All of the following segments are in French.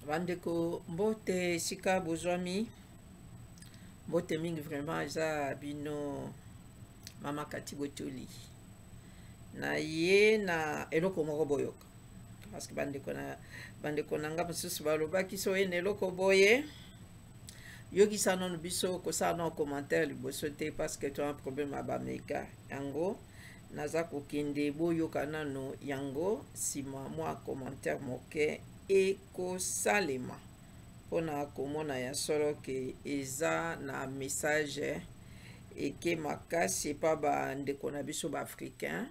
Bandeko mbote sika bozwami mbote mingi vraiment eza bino mama Kati Botoli na ye na eloko moko boyoka parce que bandeko nanga mosusu balobaki so ye na eloko boye yokisa nano biso kosala na commentaire liboso te parce que tu as un problème à bameka yango naza kokende boyoka nano yango sima mwa commentaire moke ekosalema mpona komona ya solo ke eza na message eke makasi epa bandeko na biso baafricain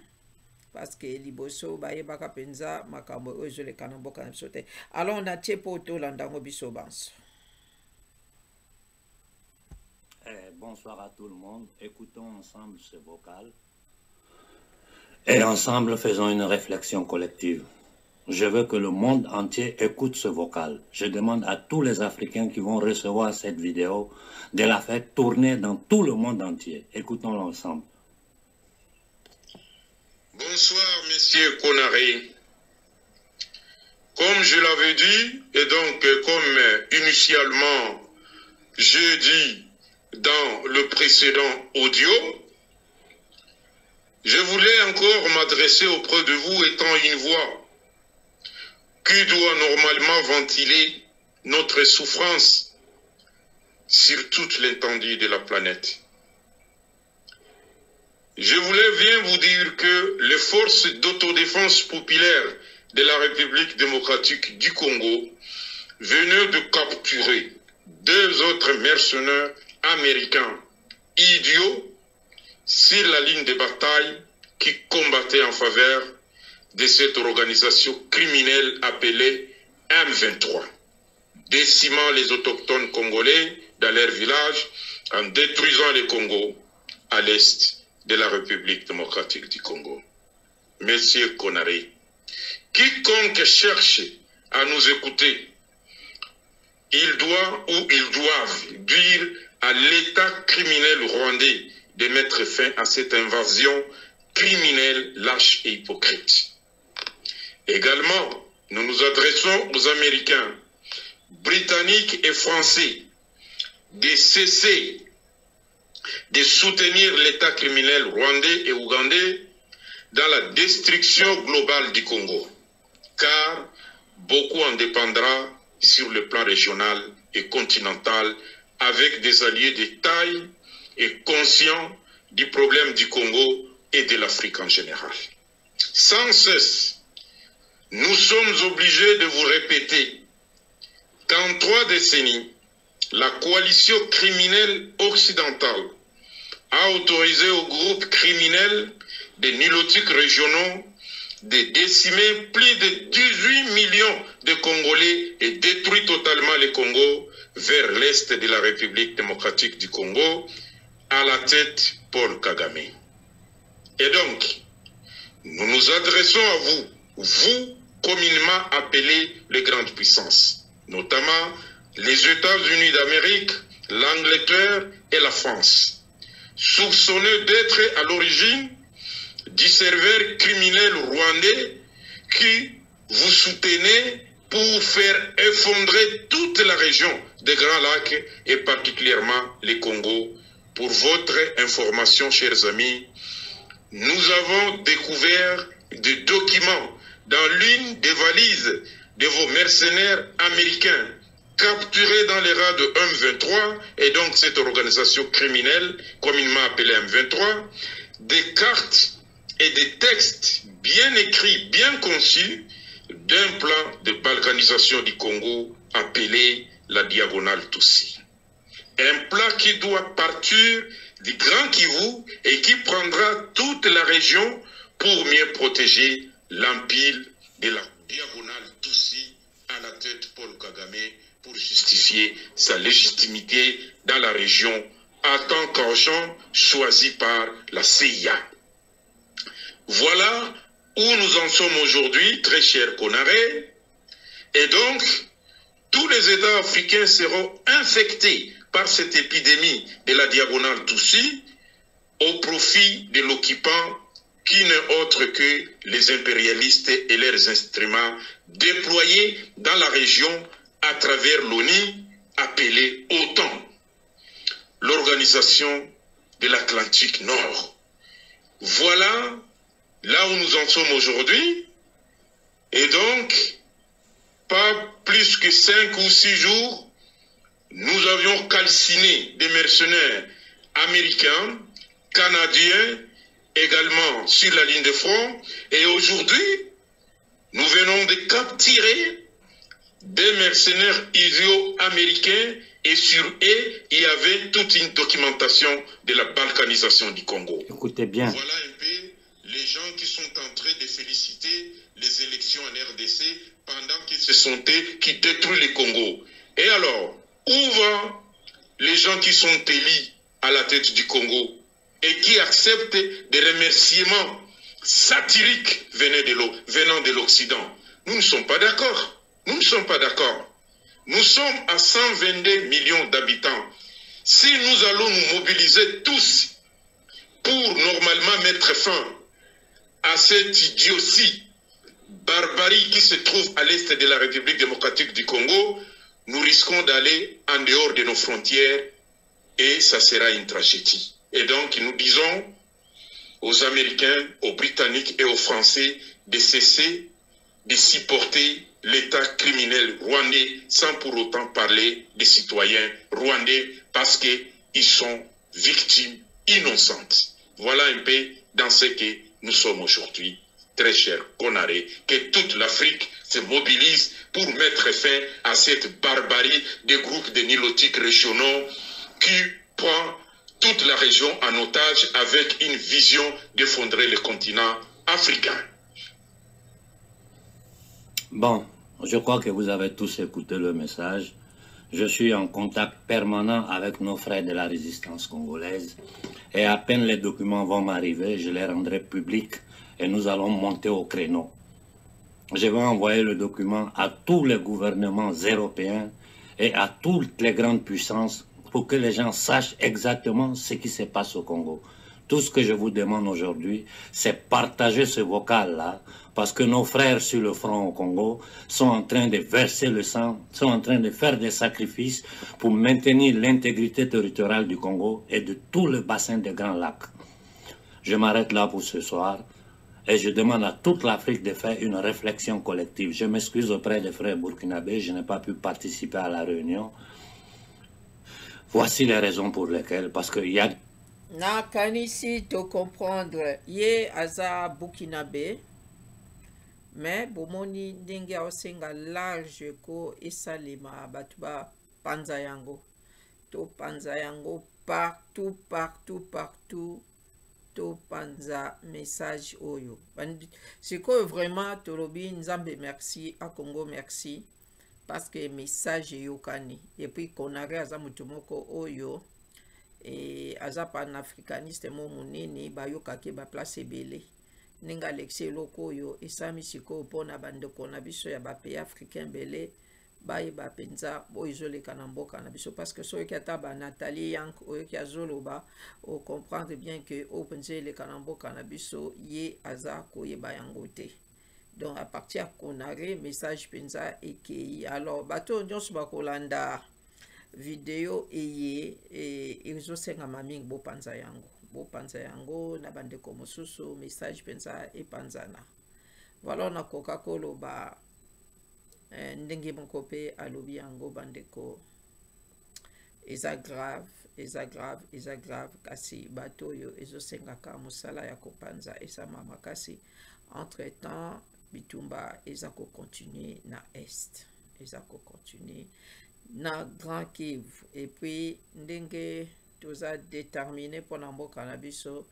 parce que liboso bayebaka mpenza makambo oyo ezoleka na mboka na biso te. Alors natie po tolanda yango biso banso. Bonsoir à tout le monde. Écoutons ensemble ce vocal et ensemble faisons une réflexion collective. Je veux que le monde entier écoute ce vocal. Je demande à tous les Africains qui vont recevoir cette vidéo de la faire tourner dans tout le monde entier. Écoutons-le ensemble. Bonsoir, messieurs Konaré. Comme je l'avais dit, et donc comme initialement j'ai dit dans le précédent audio, je voulais encore m'adresser auprès de vous étant une voix qui doit normalement ventiler notre souffrance sur toute l'étendue de la planète. Je voulais bien vous dire que les forces d'autodéfense populaire de la République démocratique du Congo venaient de capturer 2 autres mercenaires américains idiots sur la ligne de bataille qui combattaient en faveur de cette organisation criminelle appelée M23, décimant les autochtones congolais dans leur village en détruisant le Congo à l'est de la République démocratique du Congo. Monsieur Konaré, quiconque cherche à nous écouter, il doit ou ils doivent dire à l'État criminel rwandais de mettre fin à cette invasion criminelle, lâche et hypocrite. Également, nous nous adressons aux Américains, Britanniques et Français de cesser de soutenir l'État criminel rwandais et ougandais dans la destruction globale du Congo, car beaucoup en dépendra sur le plan régional et continental avec des alliés de taille et conscients du problème du Congo et de l'Afrique en général. Sans cesse, nous sommes obligés de vous répéter qu'en 3 décennies, la coalition criminelle occidentale a autorisé aux groupes criminels des nilotiques régionaux de décimer plus de 18 millions de Congolais et détruit totalement le Congo vers l'est de la République démocratique du Congo, à la tête Paul Kagame. Et donc, nous nous adressons à vous, vous communément appelés les grandes puissances, notamment les États-Unis d'Amérique, l'Angleterre et la France, soupçonnés d'être à l'origine du serveur criminel rwandais qui vous soutenez pour faire effondrer toute la région des Grands Lacs et particulièrement les Congo. Pour votre information, chers amis, nous avons découvert des documents dans l'une des valises de vos mercenaires américains capturés dans les rats de M23 et donc cette organisation criminelle communément appelée M23, des cartes et des textes bien écrits, bien conçus d'un plan de balkanisation du Congo appelé la diagonale Tutsi. Un plan qui doit partir du Grand Kivu et qui prendra toute la région pour mieux protéger l'empire de la diagonale Tutsi à la tête Paul Kagame pour justifier sa légitimité dans la région en tant qu'agent choisi par la CIA. Voilà où nous en sommes aujourd'hui, très cher Konaré. Et donc, tous les États africains seront infectés par cette épidémie de la diagonale Tutsi au profit de l'occupant qui n'est autre que les impérialistes et leurs instruments déployés dans la région à travers l'ONU appelée OTAN, l'Organisation de l'Atlantique Nord. Voilà là où nous en sommes aujourd'hui. Et donc, pas plus que 5 ou 6 jours, nous avions calciné des mercenaires américains, canadiens, également sur la ligne de front. Et aujourd'hui, nous venons de capturer des mercenaires idiots-américains et sur eux, il y avait toute une documentation de la balkanisation du Congo. Écoutez bien. Voilà un peu les gens qui sont en train de féliciter les élections en RDC pendant qu'ils se sont qui détruisent le Congo. Et alors, où vont les gens qui sont élus à la tête du Congo et qui acceptent des remerciements satiriques venant de l'Occident? Nous ne sommes pas d'accord. Nous ne sommes pas d'accord. Nous sommes à 122 millions d'habitants. Si nous allons nous mobiliser tous pour normalement mettre fin à cette idiotie, barbarie qui se trouve à l'est de la République démocratique du Congo, nous risquons d'aller en dehors de nos frontières et ça sera une tragédie. Et donc nous disons aux Américains, aux Britanniques et aux Français de cesser de supporter l'État criminel rwandais sans pour autant parler des citoyens rwandais parce qu'ils sont victimes innocentes. Voilà un peu dans ce que nous sommes aujourd'hui, très cher Konaré, que toute l'Afrique se mobilise pour mettre fin à cette barbarie des groupes de nilotiques régionaux qui prend toute la région en otage avec une vision d'effondrer le continent africain. Bon, je crois que vous avez tous écouté le message. Je suis en contact permanent avec nos frères de la résistance congolaise et à peine les documents vont m'arriver, je les rendrai publics et nous allons monter au créneau. Je vais envoyer le document à tous les gouvernements européens et à toutes les grandes puissances pour que les gens sachent exactement ce qui se passe au Congo. Tout ce que je vous demande aujourd'hui, c'est partager ce vocal-là, parce que nos frères sur le front au Congo sont en train de verser le sang, sont en train de faire des sacrifices pour maintenir l'intégrité territoriale du Congo et de tout le bassin des Grands Lacs. Je m'arrête là pour ce soir et je demande à toute l'Afrique de faire une réflexion collective. Je m'excuse auprès des frères burkinabés, je n'ai pas pu participer à la réunion. Voici les raisons pour lesquelles, parce qu'il y a... Na kanisi to comprendre ye aza Burkinabé, mais bomoni ndenge osenga large ko esalema batuba panza yango. To panza yango partout to panza message oyo. C'est que vraiment tolobi nzambe merci à Congo merci parce que message yokani et puis Konaré aza mutumoko oyo et aza panafricaniste mo munene bayokaki ba place ebele ninga Alexis eloko oyo esami sikoyo mpona bandeko na biso ya bapays africain bele bayeba mpenza oyo ezoleka na mboka na biso parce que soki ata Nathalie Yank oyoki azoloba ocomprendre bien que oyo mpenza eleka na mboka na biso ye aza koyeba yango te. Donc à partir ya Konaré message mpenza ekei. Alors bato nyonso bakolanda video eye ezosengama mingi bopanza yango na bandeko mosusu message penza epanzana. Voilà nakoka koloba ndenge moko mpe alobi yango bandeko eza grave kasi bato oyo ezosengaka mosala ya kopanza esama makasi. Entre temps bitumba eza kocontinue na est, eza kocontinue na Grand Kivu et puis ndenge toza déterminé mpona mboka na biso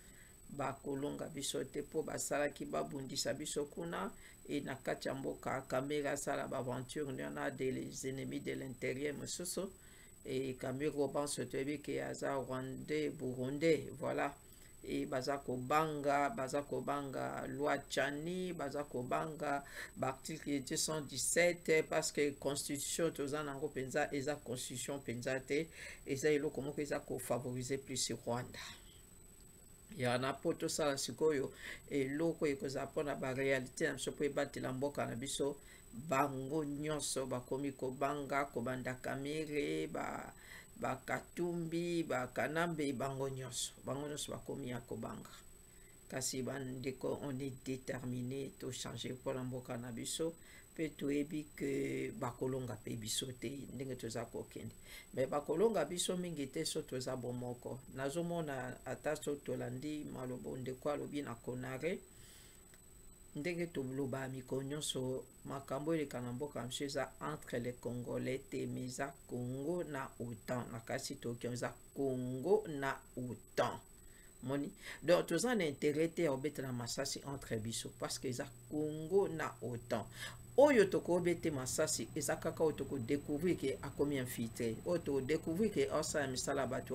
bakolonga biso te mpo basalaki babundisa biso kuna e na kati ya mboka Kamere asala baaventure ndena des ennemis de l'intérieur mosusu e Kamere obanso toyebi ke aza rwandais burundais voilà et baza kobanga loi Tchani baza kobanga l'article 217 parce que constitution toza nango penza eza constitution penza te eza eloko moko eza ko favoriser plus Rwanda. ya na po tosala sikoyo eloko ekozala mpona barealité na biso mpo ebatela mboka na biso bango nyonso bakomi kobanga kobanda kamere bakatumbi bakanambe bango nyonso bakomi ya kobanga kasi bandeko on est déterminé to changer mpona mboka na biso mpe toyebi ke bakolonga mpe biso te ndenge toza kokende me bakolonga biso mingi te so toza bomoko nazomona ata so tolandi maloba ndeko alobi na konare ndenge toloba miko nyonso makambo eleka na mboka na biso eza entre les congolais te me eza congo na otan na kasi tokio eza congo na otan moni donc toza na intérêt te ya obetela masasi entre biso parce que eza congo na otan oyo tokobete masasi eza kaka oyo tokodécouvrir ke akomi infiltré oyo tokodécouvrir ke osala misala bato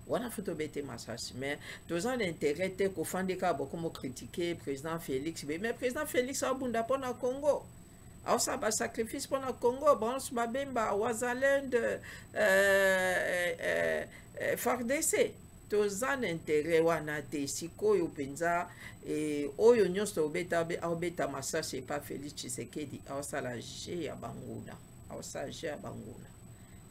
wana fu tobete masasi mais toza na intérêt te kofandi kaka bokomo critiquer président Félix mais président Félix abunda mpona Congo aosala basacrifice mpona Congo banso babemba Wazalend FARDC toza na intérêt wana te sikoyo mpenza oyo nyonso obeta masasi epa Félix Tshisekedi aosala je ya banguna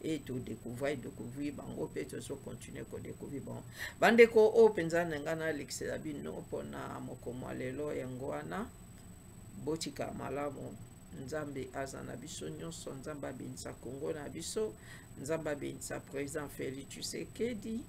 e todécouvrir bango mpe tozocontinue kodécouvrir bango bandeko oyo mpenza na ngai nalekisela bino mpona mokomo lelo yango wana botika malamu nzambe aza na biso nyonso nzambe abenisa Congo na biso nzambe abenisa président Félix Tshisekedi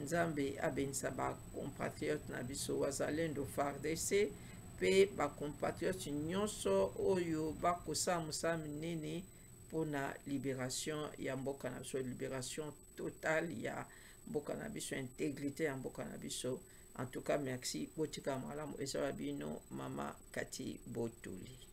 nzambe abenisa bacompatriote na biso Wazalendo FARDC mpe bacompatriote nyonso oyo bakosala mosala minene mpona libération ya mboka na biso libération totale ya mboka na biso intégrité ya mboka na biso en tout cas merci botika malamu ezala bino mama Kati Botuli.